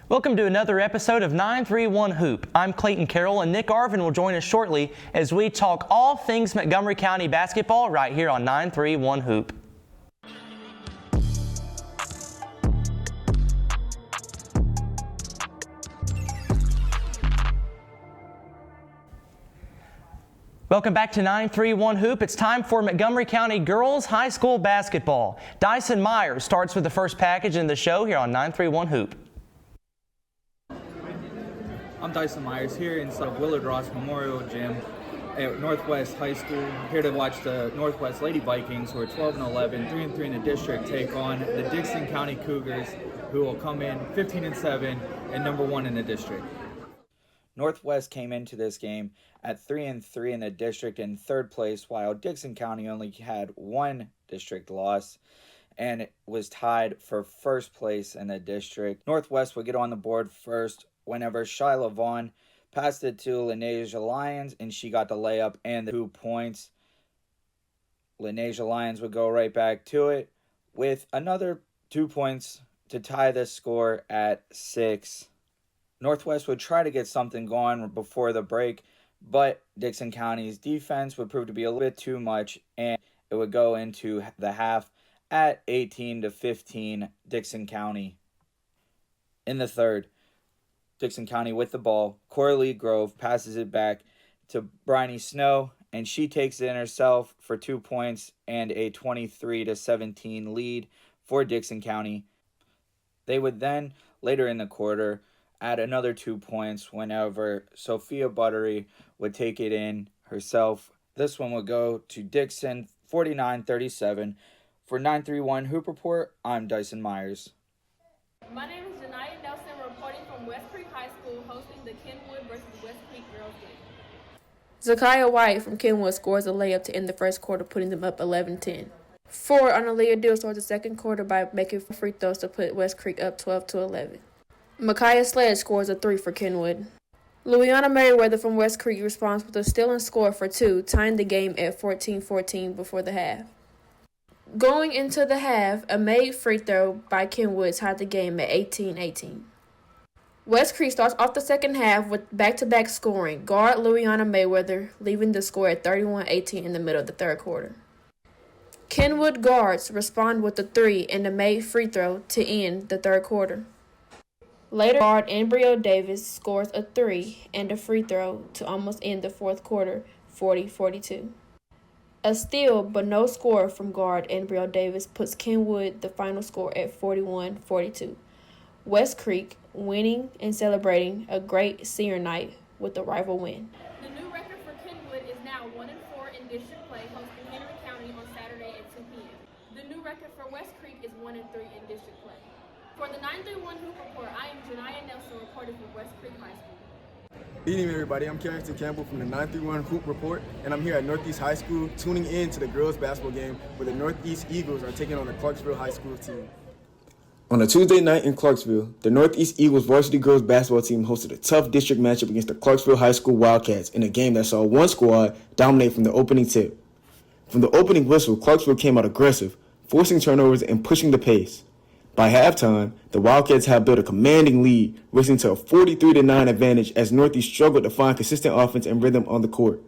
Welcome to another episode of 931 Hoop. I'm Clayton Carroll, and Nick Arvin will join us shortly as we talk all things Montgomery County basketball right here on 931 Hoop. Welcome back to 931 Hoop. It's time for Montgomery County Girls High School basketball. Dyson Myers starts with the first package in the show here on 931 Hoop. I'm Dyson Myers here inside of Willard Ross Memorial Gym at Northwest High School. Here to watch the Northwest Lady Vikings, who are 12-11, 3-3 in the district, take on the Dixon County Cougars, who will come in 15-7 and number 1 in the district. Northwest came into this game at 3-3 in the district in third place, while Dixon County only had one district loss and it was tied for first place in the district. Northwest would get on the board first whenever Shyla Vaughn passed it to Lenasia Lyons, and she got the layup and the 2 points. Lenasia Lyons would go right back to it with another 2 points to tie the score at 6. Northwest would try to get something going before the break, but Dixon County's defense would prove to be a little bit too much, and it would go into the half at 18-15 Dixon County. In the third, Dixon County with the ball. Coralie Grove passes it back to Bryony Snow, and she takes it in herself for 2 points and a 23-17 lead for Dixon County. They would then, later in the quarter, add another 2 points whenever Sophia Buttery would take it in herself. This one would go to Dixon 49-37. For 931 Hoop Report, I'm Dyson Myers. My name is Janiyah Nelson, reporting from West Creek High School, hosting the Kenwood versus West Creek girls game. Zakiah White from Kenwood scores a layup to end the first quarter, putting them up 11-10. Forward Analia Deal starts the second quarter by making free throws to put West Creek up 12-11. Micaiah Sledge scores a 3 for Kenwood. Louisiana Merriweather from West Creek responds with a steal and score for 2, tying the game at 14-14 before the half. Going into the half, a made free throw by Kenwood tied the game at 18-18. West Creek starts off the second half with back-to-back scoring. Guard Louisiana Mayweather leaving the score at 31-18 in the middle of the third quarter. Kenwood guards respond with a 3 and a made free throw to end the third quarter. Later, guard Embryo Davis scores a 3 and a free throw to almost end the fourth quarter, 40-42. A steal but no score from guard Embryo Davis puts Kenwood the final score at 41-42. West Creek winning and celebrating a great senior night with a rival win. The new record for Kenwood is now 1-4 in district play, hosting Henry County on Saturday at 2 p.m. The new record for West Creek is 1-3 in district play. For the 931 Hoop Report, I am Janiyah Nelson, reporting from West Creek High School. Good evening, everybody. I'm Carrington Campbell from the 931 Hoop Report, and I'm here at Northeast High School tuning in to the girls' basketball game where the Northeast Eagles are taking on the Clarksville High School team. On a Tuesday night in Clarksville, the Northeast Eagles varsity girls basketball team hosted a tough district matchup against the Clarksville High School Wildcats in a game that saw one squad dominate from the opening tip. From the opening whistle, Clarksville came out aggressive, forcing turnovers and pushing the pace. By halftime, the Wildcats had built a commanding lead, racing to a 43-9 advantage as Northeast struggled to find consistent offense and rhythm on the court.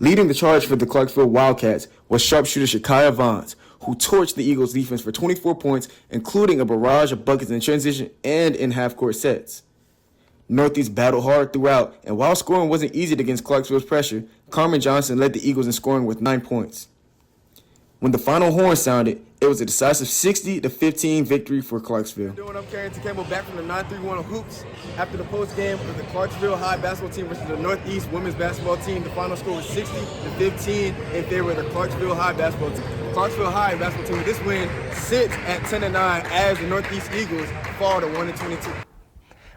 Leading the charge for the Clarksville Wildcats was sharpshooter Zakiah Vaughn, who torched the Eagles' defense for 24 points, including a barrage of buckets in transition and in half-court sets. Northeast battled hard throughout, and while scoring wasn't easy against Clarksville's pressure, Carmen Johnson led the Eagles in scoring with 9 points. When the final horn sounded, it was a decisive 60-15 victory for Clarksville. I'm Carrington Campbell back from the 931 Hoops. After the post-game of the Clarksville High basketball team versus the Northeast women's basketball team, the final score was 60-15 in favor of the Clarksville High basketball team. Clarksville High basketball team with this win sits at 10-9 as the Northeast Eagles fall to 1-22.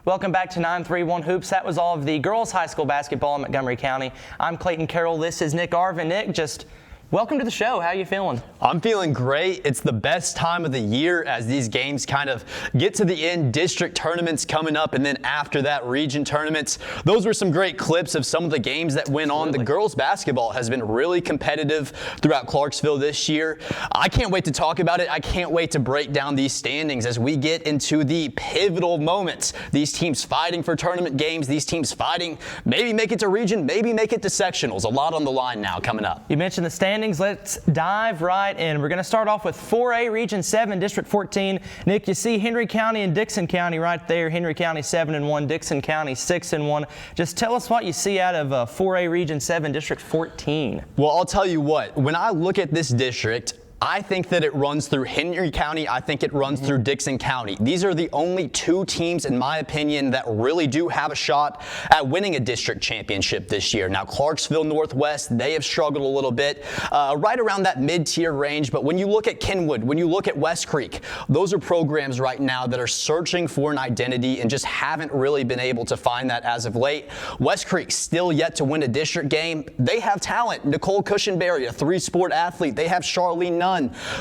Welcome back to 931 Hoops. That was all of the girls high school basketball in Montgomery County. I'm Clayton Carroll. This is Nick Arvin. Nick, just Welcome to the show. How are you feeling? I'm feeling great. It's the best time of the year as these games kind of get to the end. District tournaments coming up, and then after that, region tournaments. Those were some great clips of some of the games that went on. The girls basketball has been really competitive throughout Clarksville this year. I can't wait to talk about it. I can't wait to break down these standings as we get into the pivotal moments. These teams fighting for tournament games. These teams fighting, maybe make it to region, maybe make it to sectionals. A lot on the line now coming up. You mentioned the standings. Let's dive right in. We're going to start off with 4A Region 7, District 14. Nick, you see Henry County and Dixon County right there. Henry County 7-1, Dixon County 6-1. Just tell us what you see out of 4A Region 7, District 14. Well, I'll tell you what. When I look at this district, I think that it runs through Henry County. I think it runs through Dixon County. These are the only two teams, in my opinion, that really do have a shot at winning a district championship this year. Now, Clarksville Northwest, they have struggled a little bit, right around that mid-tier range. But when you look at Kenwood, when you look at West Creek, those are programs right now that are searching for an identity and just haven't really been able to find that as of late. West Creek still yet to win a district game. They have talent. Nicole Cushenberry, a three-sport athlete. They have Charlene Nunn.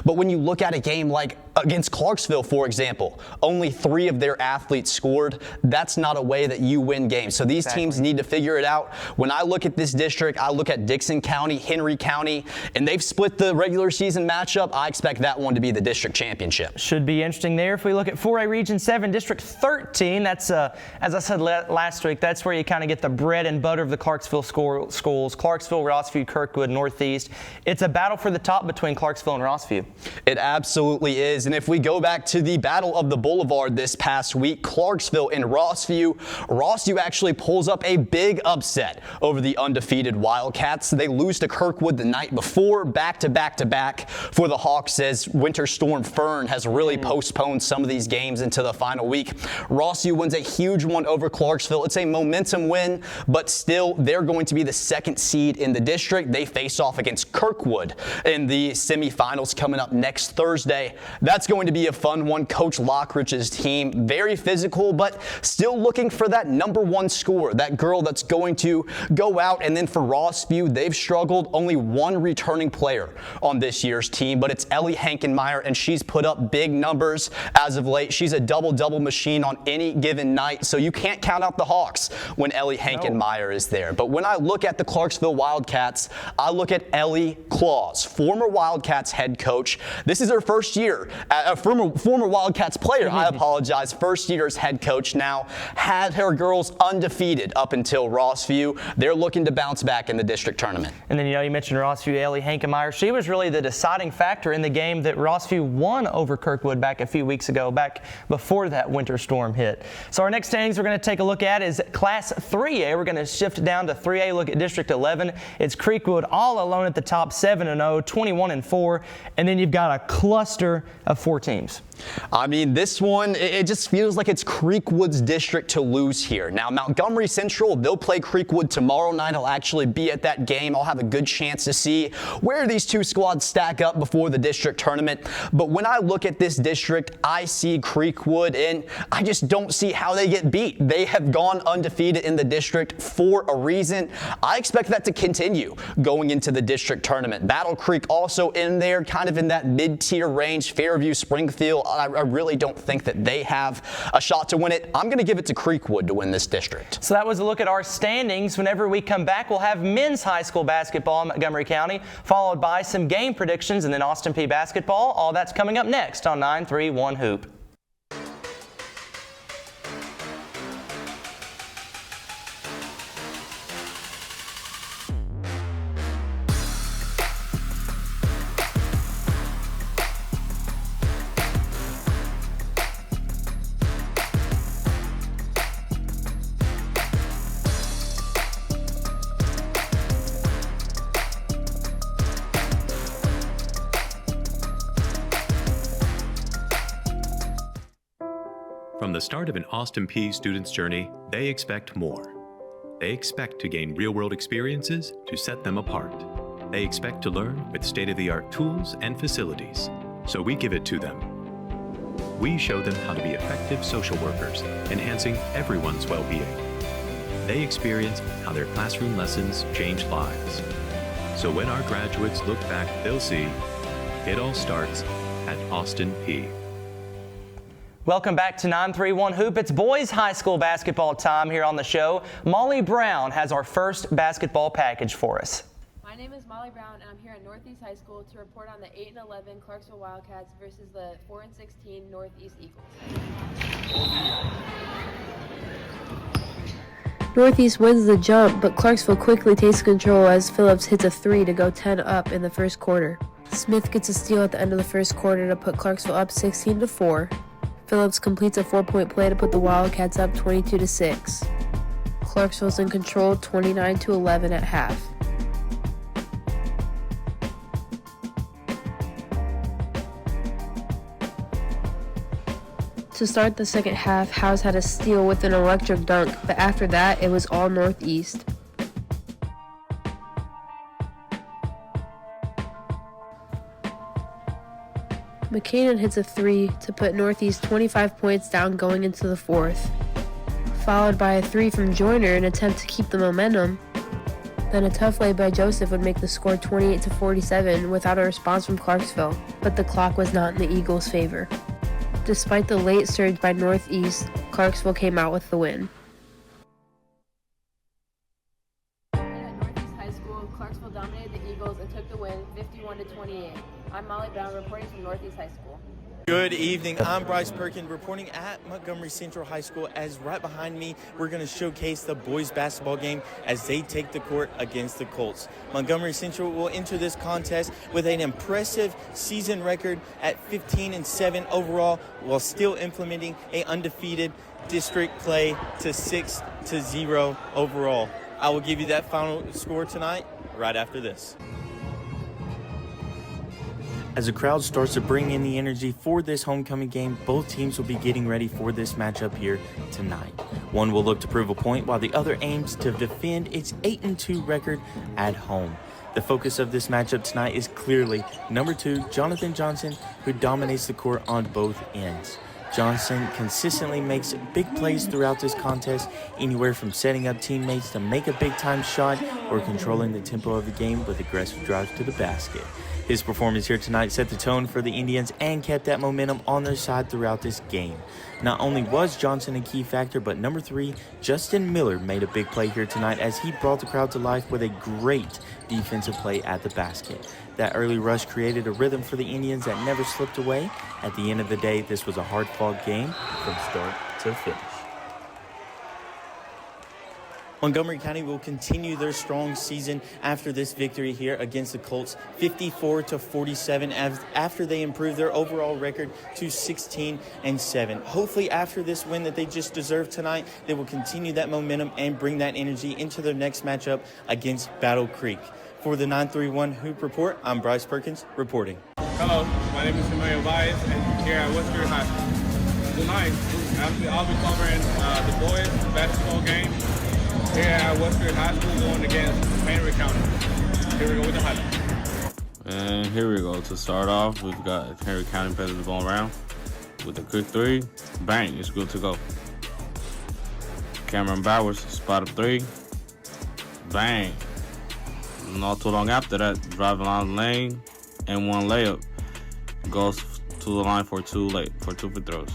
But when you look at a game like against Clarksville, for example, only 3 of their athletes scored. That's not a way that you win games. So these teams need to figure it out. When I look at this district, I look at Dixon County, Henry County, and they've split the regular season matchup. I expect that one to be the district championship. Should be interesting there. If we look at 4A Region 7, District 13, that's, as I said last week, that's where you kind of get the bread and butter of the Clarksville schools. Clarksville, Rossview, Kirkwood, Northeast. It's a battle for the top between Clarksville and Rossview. It absolutely is. And if we go back to the Battle of the Boulevard this past week, Clarksville and Rossview actually pulls up a big upset over the undefeated Wildcats. They lose to Kirkwood the night before, back to back for the Hawks, as Winter Storm Fern has really postponed some of these games into the final week. Rossview wins a huge one over Clarksville. It's a momentum win, but still they're going to be the 2nd seed in the district. They face off against Kirkwood in the semifinals coming up next Thursday. That's going to be a fun one. Coach Lockridge's team, very physical, but still looking for that number 1 scorer, that girl that's going to go out. And then for Rossview, they've struggled. Only 1 returning player on this year's team, but it's Ellie Hankenmeyer, and she's put up big numbers as of late. She's a double-double machine on any given night, so you can't count out the Hawks when Ellie Hankenmeyer is there. But when I look at the Clarksville Wildcats, I look at Ellie Claus, former Wildcats head coach. This is her first year, a former Wildcats player, I apologize, first year as head coach now, had her girls undefeated up until Rossview. They're looking to bounce back in the district tournament. And then, you mentioned Rossview, Ellie Hankenmeyer. She was really the deciding factor in the game that Rossview won over Kirkwood back a few weeks ago, back before that winter storm hit. So our next standings we're going to take a look at is Class 3A. We're going to shift down to 3A, look at District 11. It's Creekwood all alone at the top, 7-0, 21-4, and then you've got a cluster of 4 teams. I mean, this one, it just feels like it's Creekwood's district to lose here. Now, Montgomery Central, they'll play Creekwood tomorrow night. I'll actually be at that game. I'll have a good chance to see where these 2 squads stack up before the district tournament. But when I look at this district, I see Creekwood, and I just don't see how they get beat. They have gone undefeated in the district for a reason. I expect that to continue going into the district tournament. Battle Creek also in there, kind of in that mid-tier range. Fairview, Springfield, I really don't think that they have a shot to win it. I'm going to give it to Creekwood to win this district. So that was a look at our standings. Whenever we come back, we'll have men's high school basketball in Montgomery County, followed by some game predictions, and then Austin Peay basketball. All that's coming up next on 931 Hoop. From the start of an Austin Peay student's journey, they expect more. They expect to gain real-world experiences to set them apart. They expect to learn with state-of-the-art tools and facilities, so we give it to them. We show them how to be effective social workers, enhancing everyone's well-being. They experience how their classroom lessons change lives. So when our graduates look back, they'll see it all starts at Austin Peay. Welcome back to 931 Hoop. It's boys high school basketball time here on the show. Molly Brown has our first basketball package for us. My name is Molly Brown, and I'm here at Northeast High School to report on the 8-11 Clarksville Wildcats versus the 4-16 Northeast Eagles. Northeast wins the jump, but Clarksville quickly takes control as Phillips hits a 3 to go 10 up in the first quarter. Smith gets a steal at the end of the first quarter to put Clarksville up 16-4. Phillips completes a 4-point play to put the Wildcats up 22-6. Clarksville's in control 29-11 at half. To start the second half, Howes had a steal with an electric dunk, but after that, it was all Northeast. McKinnon hits a 3 to put Northeast 25 points down going into the fourth, followed by a 3 from Joyner in an attempt to keep the momentum. Then a tough lay by Joseph would make the score 28-47 without a response from Clarksville, but the clock was not in the Eagles' favor. Despite the late surge by Northeast, Clarksville came out with the win. At Northeast High School, Clarksville dominated the Eagles and took the win 51-28. I'm Molly Brown reporting from Northeast High School. Good evening. I'm Bryce Perkin reporting at Montgomery Central High School, as right behind me we're going to showcase the boys basketball game as they take the court against the Colts. Montgomery Central will enter this contest with an impressive season record at 15-7 overall, while still implementing an undefeated district play to 6-0 overall. I will give you that final score tonight right after this. As the crowd starts to bring in the energy for this homecoming game, both teams will be getting ready for this matchup here tonight. One will look to prove a point while the other aims to defend its 8-2 record at home. The focus of this matchup tonight is clearly number 2, Jonathan Johnson, who dominates the court on both ends. Johnson consistently makes big plays throughout this contest, anywhere from setting up teammates to make a big-time shot or controlling the tempo of the game with aggressive drives to the basket. His performance here tonight set the tone for the Indians and kept that momentum on their side throughout this game. Not only was Johnson a key factor, but number 3, Justin Miller, made a big play here tonight as he brought the crowd to life with a great defensive play at the basket. That early rush created a rhythm for the Indians that never slipped away. At the end of the day, this was a hard-fought game from start to finish. Montgomery County will continue their strong season after this victory here against the Colts, 54-47, after they improve their overall record to 16-7. Hopefully after this win that they just deserved tonight, they will continue that momentum and bring that energy into their next matchup against Battle Creek. For the 931 Hoop Report, I'm Bryce Perkins reporting. Hello, my name is Emmanuel Baez, and here at Westbury High School. Tonight, I'll be covering the boys basketball game here at Westbury High School going against Henry County. Here we go with the highlights. And here we go. To start off, we've got Henry County passing the ball around with a quick 3. Bang, it's good to go. Cameron Bowers, spot up 3. Bang. Not too long after that, driving on the lane and 1 layup. Goes to the line for 2 free throws.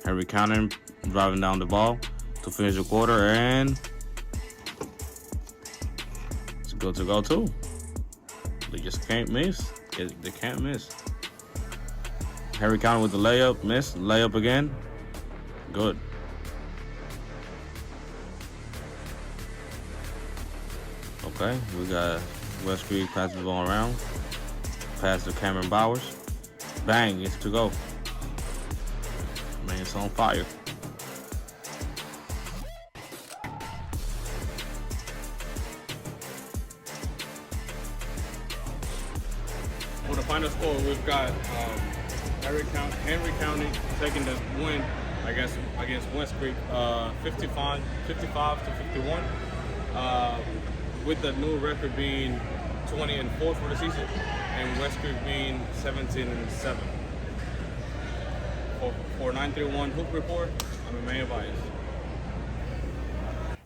Henry County driving down the ball to finish the quarter, and it's good to go too. They just can't miss. They can't miss. Henry County with the layup, miss, layup again. Good. Okay, we got West Creek passing the ball around. Pass to Cameron Bowers. Bang, it's to go. Man, it's on fire. For the final score, we've got Henry County taking the win against West Creek, 55-51. With the new record being 20-4 for the season, and West Creek being 17-7. For 931 Hoop Report, I'm Emmanuel Baez.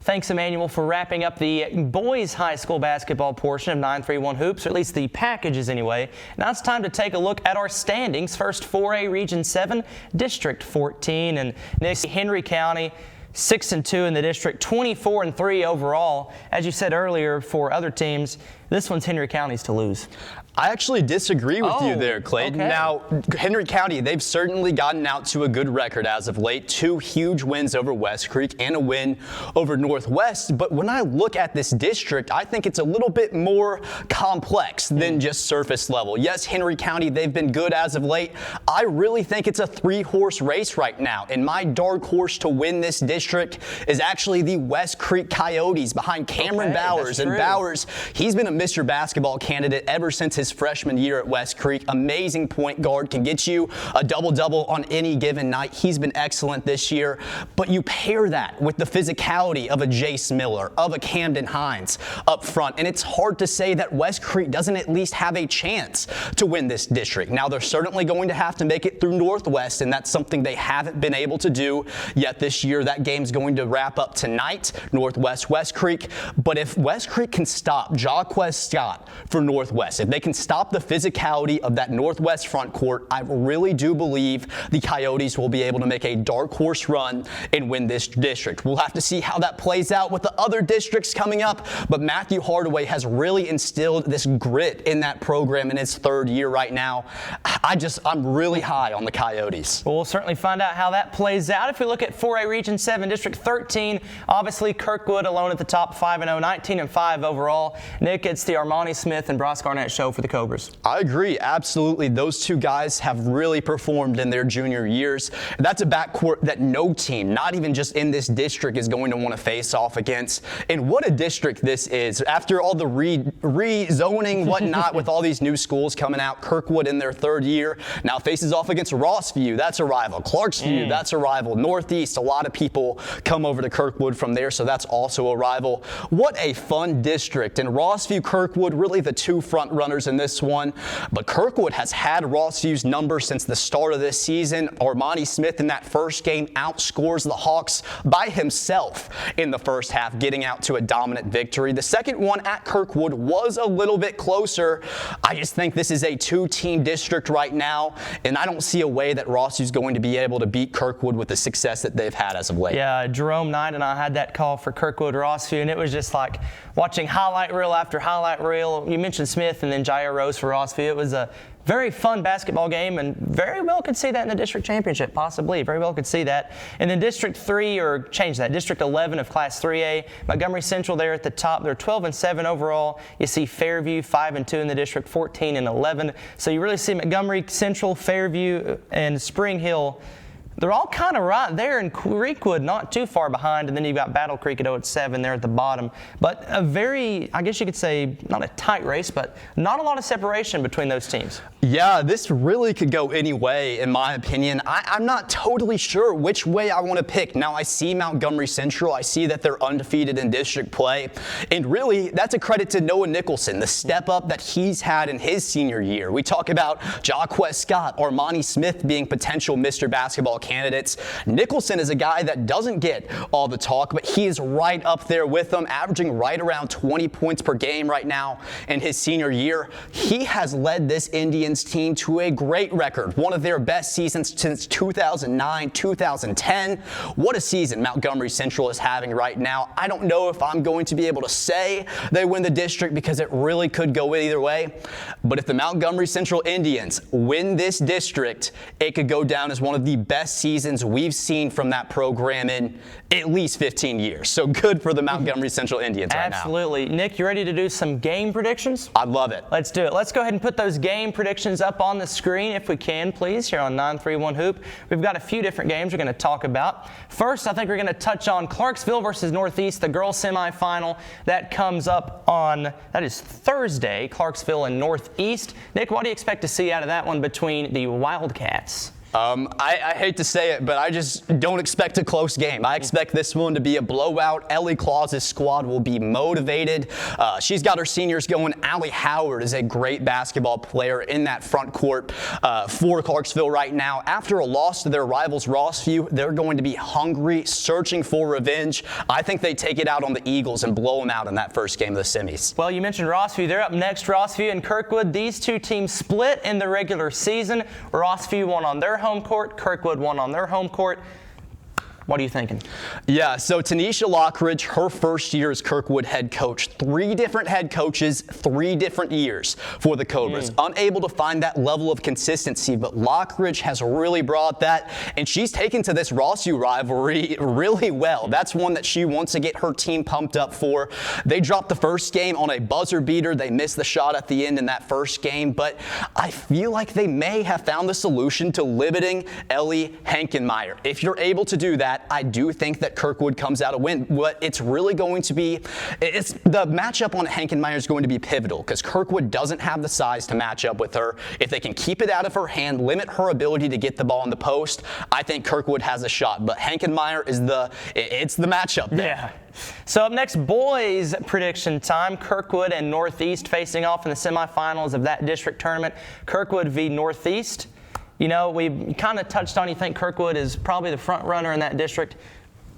thanks, Emmanuel, for wrapping up the boys high school basketball portion of 931 Hoops, or at least the packages anyway. Now it's time to take a look at our standings. First, 4A Region 7, District 14, and next, Henry County. 6-2 in the district, 24-3 overall. As you said earlier, for other teams, this one's Henry County's to lose. I actually disagree with you there, Clayton. Okay. Now, Henry County, they've certainly gotten out to a good record as of late. 2 huge wins over West Creek and a win over Northwest. But when I look at this district, I think it's a little bit more complex than just surface level. Yes, Henry County, they've been good as of late. I really think it's a 3-horse race right now. And my dark horse to win this district is actually the West Creek Coyotes behind Cameron Bowers. And Bowers, he's been a Mr. Basketball candidate ever since his freshman year at West Creek. Amazing point guard, can get you a double-double on any given night. He's been excellent this year, but you pair that with the physicality of a Jace Miller, of a Camden Hines up front, and it's hard to say that West Creek doesn't at least have a chance to win this district. Now, they're certainly going to have to make it through Northwest, and that's something they haven't been able to do yet this year. That game's going to wrap up tonight, Northwest West Creek, but if West Creek can stop Jaquez Scott for Northwest, if they can stop the physicality of that Northwest front court, I really do believe the Coyotes will be able to make a dark horse run and win this district. We'll have to see how that plays out with the other districts coming up, but Matthew Hardaway has really instilled this grit in that program in his 3rd year right now. I'm really high on the Coyotes. Well, we'll certainly find out how that plays out. If we look at 4A Region 7, District 13, obviously Kirkwood alone at the top, 5-0, 19-5 overall. Nick, it's the Armani Smith and Bryce Garnett show for the Cobras. I agree, absolutely. Those two guys have really performed in their junior years. That's a backcourt that no team, not even just in this district, is going to want to face off against. And what a district this is. After all the rezoning, whatnot, with all these new schools coming out, Kirkwood in their 3rd year now faces off against Rossview. That's a rival. Clarksview, that's a rival. Northeast, a lot of people come over to Kirkwood from there, so that's also a rival. What a fun district. And Rossview, Kirkwood, really the 2 front runners in this one. But Kirkwood has had Rossview's number since the start of this season. Armani Smith in that first game outscores the Hawks by himself in the first half, getting out to a dominant victory. The second one at Kirkwood was a little bit closer. I just think this is a 2-team district right now, and I don't see a way that Rossview's going to be able to beat Kirkwood with the success that they've had as of late. Yeah, Jerome Knight and I had that call for Kirkwood Rossview, and it was just like watching highlight reel after highlight reel. You mentioned Smith and then Jair Rose for Rossview. It was a very fun basketball game, and very well could see that in the district championship, possibly. Very well could see that. And then District 3, or change that, District 11 of Class 3A, Montgomery Central there at the top. They're 12-7 overall. You see Fairview 5-2 in the district, 14-11. So you really see Montgomery Central, Fairview, and Spring Hill. They're all kind of right there, and Creekwood not too far behind, and then you've got Battle Creek at 0-7 there at the bottom. But a very, I guess you could say, not a tight race, but not a lot of separation between those teams. Yeah, this really could go any way, in my opinion. I'm not totally sure which way I want to pick. Now, I see Montgomery Central. I see that they're undefeated in district play. And really, that's a credit to Noah Nicholson, the step up that he's had in his senior year. We talk about Jaquez Scott, Armani Smith being potential Mr. Basketball candidates. Nicholson is a guy that doesn't get all the talk, but he is right up there with them, averaging right around 20 points per game right now in his senior year. He has led this Indians team to a great record, one of their best seasons since 2009, 2010. What a season Montgomery Central is having right now. I don't know if I'm going to be able to say they win the district because it really could go either way, but if the Montgomery Central Indians win this district, it could go down as one of the best seasons we've seen from that program in at least 15 years. So good for the Montgomery Central Indians right now. Absolutely. Nick, you ready to do some game predictions? I love it. Let's do it. Let's go ahead and put those game predictions up on the screen if we can, please, here on 931 Hoop. We've got a few different games we're going to talk about. First, I think we're going to touch on Clarksville versus Northeast, the girls semifinal. That comes up on, that is Thursday, Clarksville and Northeast. Nick, what do you expect to see out of that one between the Wildcats? I hate to say it, but I just don't expect a close game. I expect this one to be a blowout. Ellie Claus's squad will be motivated. She's got her seniors going. Allie Howard is a great basketball player in that front court for Clarksville right now. After a loss to their rivals Rossview, they're going to be hungry, searching for revenge. I think they take it out on the Eagles and blow them out in that first game of the semis. Well, you mentioned Rossview. They're up next, Rossview and Kirkwood. These two teams split in the regular season. Rossview won on their home court. Kirkwood won on their home court. What are you thinking? Yeah, so Tanisha Lockridge, her first year as Kirkwood head coach. 3 different head coaches, 3 different years for the Cobras. Unable to find that level of consistency, but Lockridge has really brought that, and she's taken to this Rossview rivalry really well. That's one that she wants to get her team pumped up for. They dropped the first game on a buzzer beater. They missed the shot at the end in that first game, but I feel like they may have found the solution to limiting Ellie Hankenmeyer. If you're able to do that, I do think that Kirkwood comes out a win. What it's really going to be, the matchup on Hankenmeyer is going to be pivotal because Kirkwood doesn't have the size to match up with her. If they can keep it out of her hand, limit her ability to get the ball in the post, I think Kirkwood has a shot. But Hankenmeyer is the matchup there. Yeah. So up next, boys prediction time. Kirkwood and Northeast facing off in the semifinals of that district tournament. Kirkwood v. Northeast. You know, we kind of touched on, you think Kirkwood is probably the front runner in that district.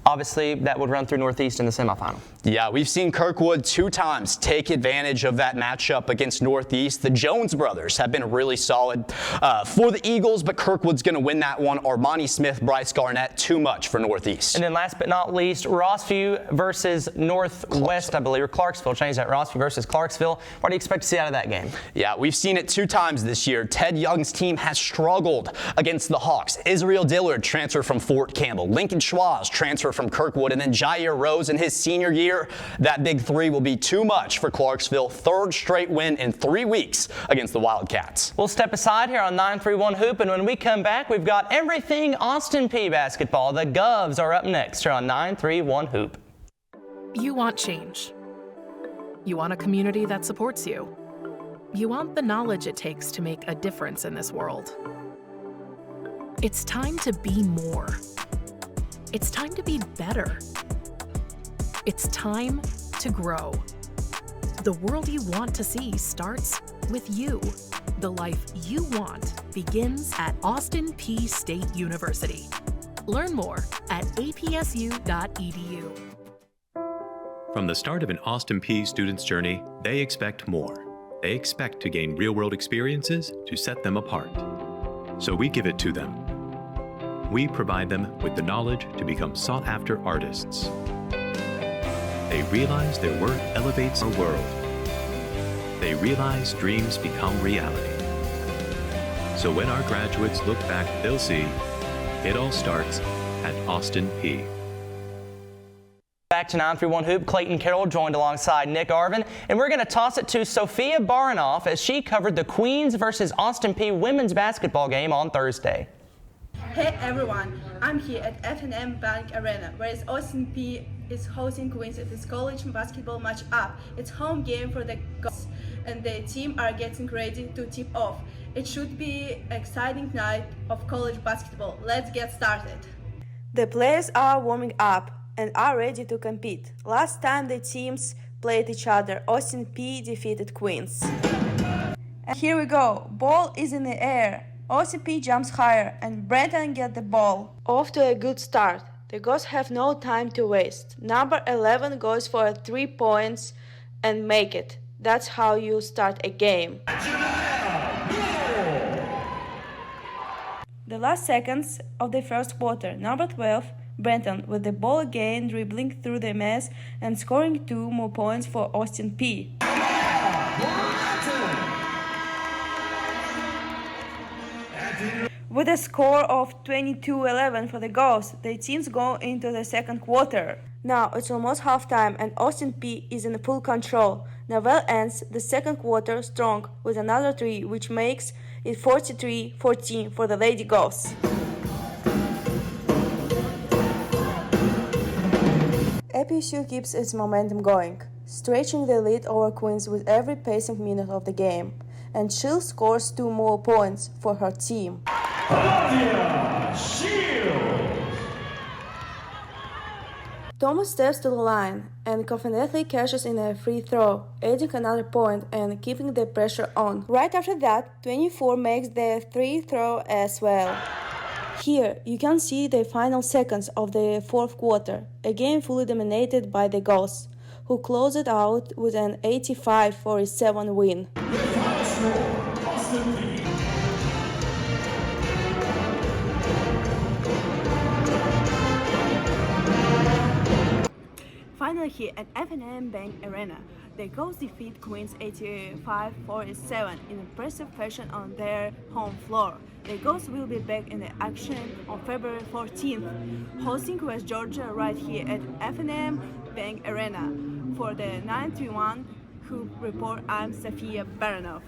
Obviously, that would run through Northeast in the semifinal. Yeah, we've seen Kirkwood 2 times take advantage of that matchup against Northeast. The Jones brothers have been really solid for the Eagles, but Kirkwood's going to win that one. Armani Smith, Bryce Garnett, too much for Northeast. And then last but not least, Rossview versus Northwest, I believe, or Clarksville. Change that, Rossview versus Clarksville. What do you expect to see out of that game? Yeah, we've seen it 2 times this year. Ted Young's team has struggled against the Hawks. Israel Dillard transferred from Fort Campbell. Lincoln Schwaz transferred from Kirkwood, and then Jair Rose in his senior year. That big 3 will be too much for Clarksville. 3rd straight win in 3 weeks against the Wildcats. We'll step aside here on 931 Hoop, and when we come back, we've got everything Austin Peay basketball. The Govs are up next here on 931 Hoop. You want change. You want a community that supports you. You want the knowledge it takes to make a difference in this world. It's time to be more. It's time to be better. It's time to grow. The world you want to see starts with you. The life you want begins at Austin Peay State University. Learn more at apsu.edu. From the start of an Austin Peay student's journey, they expect more. They expect to gain real-world experiences to set them apart. So we give it to them. We provide them with the knowledge to become sought-after artists. They realize their work elevates our world. They realize dreams become reality. So when our graduates look back, they'll see it all starts at Austin Peay. Back to 931 Hoop, Clayton Carroll joined alongside Nick Arvin, and we're going to toss it to Sophia Baranoff as she covered the Queens versus Austin Peay women's basketball game on Thursday. Hey everyone, I'm here at F&M Bank Arena, where Austin Peay is hosting Queens at this college basketball match-up. It's home game for the girls, and the team are getting ready to tip off. It should be an exciting night of college basketball. Let's get started. The players are warming up and are ready to compete. Last time the teams played each other, Austin Peay defeated Queens. And here we go. Ball is in the air. Austin Peay jumps higher and Brenton gets the ball. Off to a good start. The girls have no time to waste. Number 11 goes for 3 points and make it. That's how you start a game. The last seconds of the first quarter, number 12, Brenton, with the ball again, dribbling through the mess and scoring 2 more points for Austin Peay. With a score of 22-11 for the girls, the teams go into the second quarter. Now it's almost halftime and Austin Peay is in full control. Novell ends the second quarter strong with another 3, which makes it 43-14 for the Lady Girls. APSU keeps its momentum going, stretching the lead over Queens with every passing minute of the game, and Chill scores 2 more points for her team. Thomas steps to the line and confidently cashes in a free throw, adding another point and keeping the pressure on. Right after that, 24 makes the free throw as well. Here, you can see the final seconds of the fourth quarter, a game fully dominated by the Ghosts, who closed it out with an 85-47 win. Finally here at F&M Bank Arena, the Ghosts defeat Queens 85-47 in impressive fashion on their home floor. The Ghosts will be back in the action on February 14th, hosting West Georgia right here at F&M Bank Arena. For the 931 Hoop Report, I'm Sofia Baranov.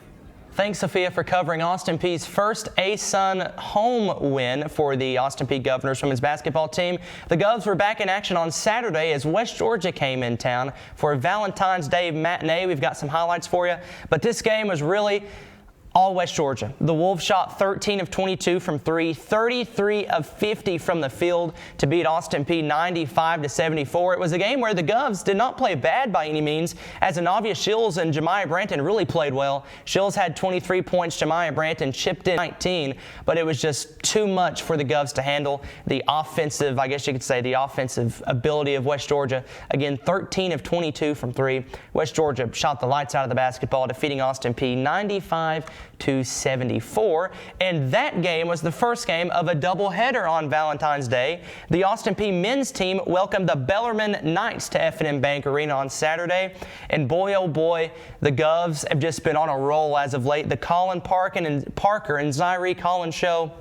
Thanks, Sophia, for covering Austin Peay's first ASUN home win for the Austin Peay Governors women's basketball team. The Govs were back in action on Saturday as West Georgia came in town for a Valentine's Day matinee. We've got some highlights for you, but this game was really all West Georgia. The Wolves shot 13 of 22 from three, 33 of 50 from the field to beat Austin Peay 95-74. It was a game where the Govs did not play bad by any means, as Anavia Shills and Jemiah Branton really played well. Shills had 23 points, Jemiah Branton chipped in 19, but it was just too much for the Govs to handle. The offensive, I guess you could say, the offensive ability of West Georgia. Again, 13 of 22 from three. West Georgia shot the lights out of the basketball, defeating Austin Peay 95-74, and that game was the first game of a doubleheader on Valentine's Day. The Austin Peay men's team welcomed the Bellarmine Knights to F&M Bank Arena on Saturday, and boy oh boy, the Govs have just been on a roll as of late. The Colin Parker and Zyree Collins show.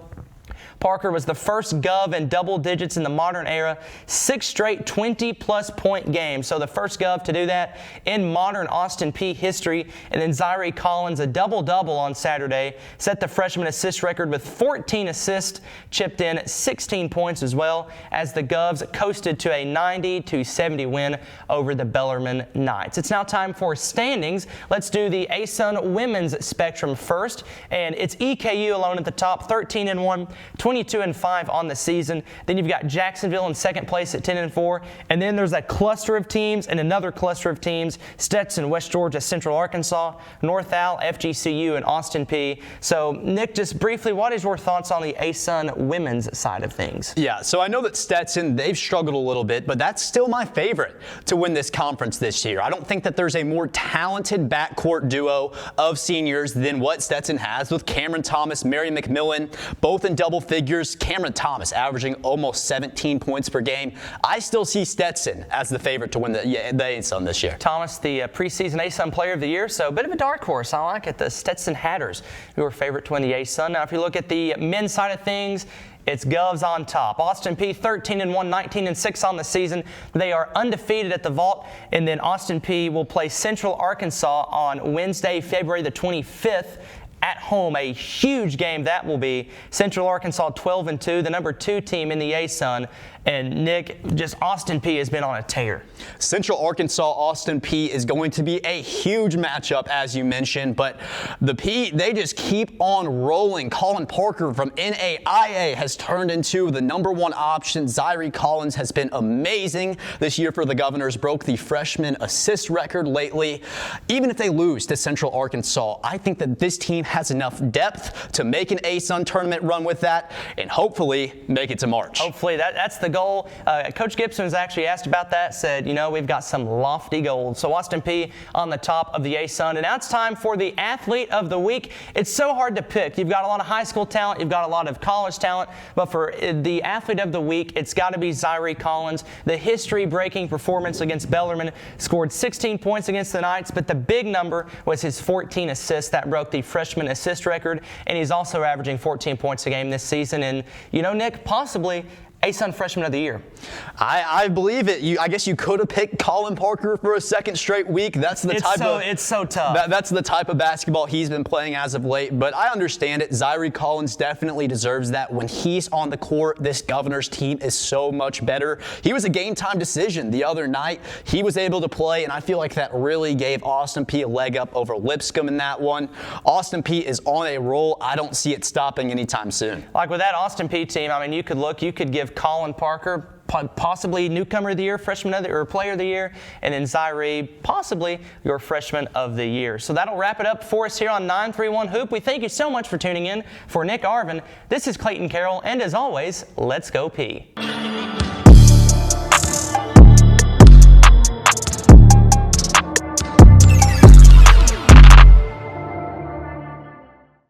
Parker was the first Gov in double digits in the modern era, 6 straight 20-plus point games. So the first Gov to do that in modern Austin Peay history. And then Zyree Collins, a double-double on Saturday, set the freshman assist record with 14 assists, chipped in 16 points as well, as the Govs coasted to a 90-70 win over the Bellarmine Knights. It's now time for standings. Let's do the ASUN women's spectrum first, and it's EKU alone at the top, 13-1. 22-5 on the season. Then you've got Jacksonville in second place at 10-4. And then there's a cluster of teams and another cluster of teams. Stetson, West Georgia, Central Arkansas, North Al, FGCU, and Austin Peay. So, Nick, just briefly, what is your thoughts on the ASUN women's side of things? Yeah, so I know that Stetson, they've struggled a little bit, but that's still my favorite to win this conference this year. I don't think that there's a more talented backcourt duo of seniors than what Stetson has with Cameron Thomas, Mary McMillan, both in double figures. Cameron Thomas averaging almost 17 points per game. I still see Stetson as the favorite to win the ASUN this year. Thomas, the preseason ASUN Player of the Year, so a bit of a dark horse. I like it. The Stetson Hatters, who are favorite to win the ASUN. Now, if you look at the men's side of things, it's Govs on top. Austin Peay 13-1, 19-6 on the season. They are undefeated at the vault. And then Austin Peay will play Central Arkansas on Wednesday, February the 25th. At home, a huge game that will be. Central Arkansas 12-2, the number 2 team in the ASUN. And Nick, just Austin Peay has been on a tear. Central Arkansas, Austin Peay is going to be a huge matchup, as you mentioned, but the Peay, they just keep on rolling. Colin Parker from NAIA has turned into the number 1 option. Zyree Collins has been amazing this year for the Governors, broke the freshman assist record lately. Even if they lose to Central Arkansas, I think that this team has enough depth to make an ASUN tournament run with that and hopefully make it to March. Hopefully, that's the goal. Coach Gibson was actually asked about that, said, you know, we've got some lofty goals. So Austin Peay on the top of the ASUN. And now it's time for the Athlete of the Week. It's so hard to pick. You've got a lot of high school talent. You've got a lot of college talent. But for the Athlete of the Week, it's got to be Zyree Collins. The history-breaking performance against Bellarmine, scored 16 points against the Knights, but the big number was his 14 assists. That broke the freshman assist record, and he's also averaging 14 points a game this season. And, you know, Nick, possibly ASUN Freshman of the Year. I believe it. I guess you could have picked Colin Parker for a second straight week. That's the It's so tough. That's the type of basketball he's been playing as of late. But I understand it. Zyree Collins definitely deserves that. When he's on the court, this Governor's team is so much better. He was a game time decision the other night. He was able to play, and I feel like that really gave Austin Peay a leg up over Lipscomb in that one. Austin Peay is on a roll. I don't see it stopping anytime soon. Like with that Austin Peay team, I mean, you could give Colin Parker possibly newcomer of the year, freshman of the or player of the year, and then Zyree possibly your freshman of the year. So that'll wrap it up for us here on 931 Hoop. We thank you so much for tuning in. For Nick Arvin, this is Clayton Carroll, and as always, let's go Peay.